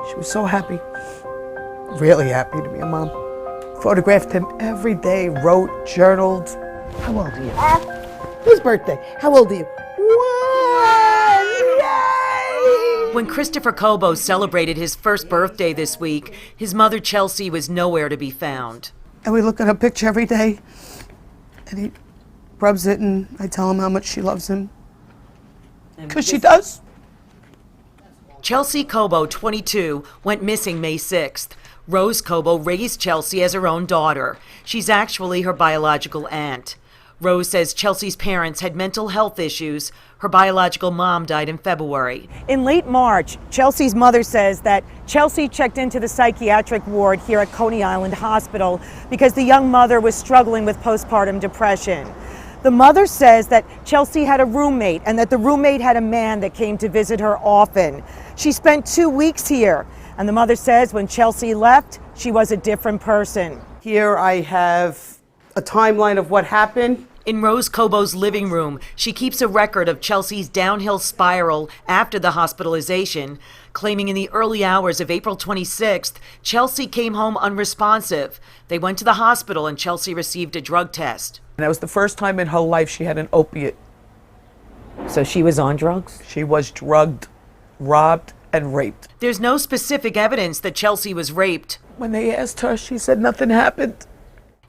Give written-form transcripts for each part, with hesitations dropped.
She was so happy, really happy to be a mom. Photographed him every day, wrote, journaled. How old are you? Whose birthday? How old are you? 1! Yay! When Christopher Cobo celebrated his first birthday this week, his mother Chelsea was nowhere to be found. And we look at her picture every day, and he rubs it, and I tell him how much she loves him. Because she does. Chelsea Cobo, 22, went missing May 6th. Rose Cobo raised Chelsea as her own daughter. She's actually her biological aunt. Rose says Chelsea's parents had mental health issues. Her biological mom died in February. In late March, Chelsea's mother says that Chelsea checked into the psychiatric ward here at Coney Island Hospital because the young mother was struggling with postpartum depression. The mother says that Chelsea had a roommate and that the roommate had a man that came to visit her often. She spent 2 weeks here, and the mother says when Chelsea left, she was a different person. Here I have a timeline of what happened. In Rose Cobo's living room, she keeps a record of Chelsea's downhill spiral after the hospitalization, claiming in the early hours of April 26th, Chelsea came home unresponsive. They went to the hospital and Chelsea received a drug test. And that was the first time in her life she had an opiate. So she was on drugs? She was drugged, robbed, and raped. There's no specific evidence that Chelsea was raped. When they asked her, she said nothing happened.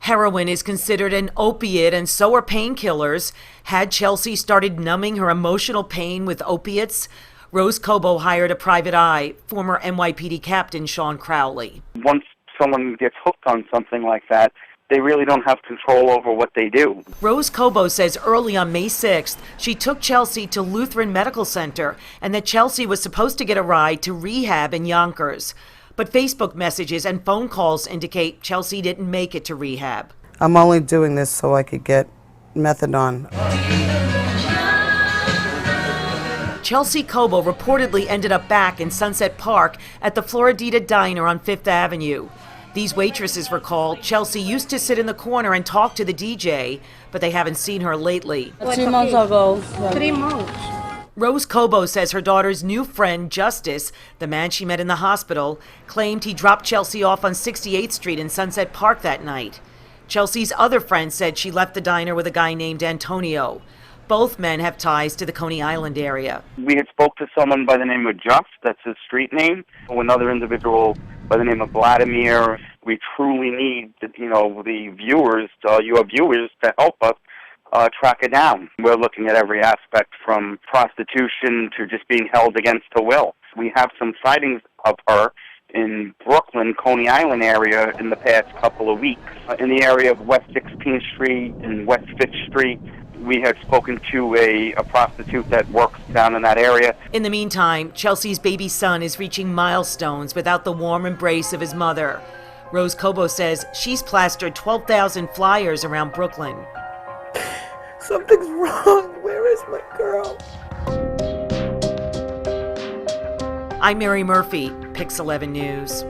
Heroin is considered an opiate, and so are painkillers. Had Chelsea started numbing her emotional pain with opiates? Rose Cobo hired a private eye, former NYPD Captain Sean Crowley. Once someone gets hooked on something like that, they really don't have control over what they do. Rose Cobo says early on May 6th, she took Chelsea to Lutheran Medical Center and that Chelsea was supposed to get a ride to rehab in Yonkers. But Facebook messages and phone calls indicate Chelsea didn't make it to rehab. I'm only doing this so I could get methadone. Chelsea Cobo reportedly ended up back in Sunset Park at the Floridita Diner on 5th Avenue. These waitresses recall Chelsea used to sit in the corner and talk to the DJ, but they haven't seen her lately. 2 months ago. 3 months. Rose Cobo says her daughter's new friend, Justice, the man she met in the hospital, claimed he dropped Chelsea off on 68th Street in Sunset Park that night. Chelsea's other friend said she left the diner with a guy named Antonio. Both men have ties to the Coney Island area. We had spoke to someone by the name of Just, that's his street name, another individual by the name of Vladimir. We truly need, the viewers, your viewers, to help us track it down. We're looking at every aspect from prostitution to just being held against her will. We have some sightings of her in Brooklyn, Coney Island area in the past couple of weeks. In the area of West 16th Street and West 5th Street, we had spoken to a prostitute that works down in that area. In the meantime, Chelsea's baby son is reaching milestones without the warm embrace of his mother. Rose Cobo says she's plastered 12,000 flyers around Brooklyn. Something's wrong. Where is my girl? I'm Mary Murphy, Pix 11 News.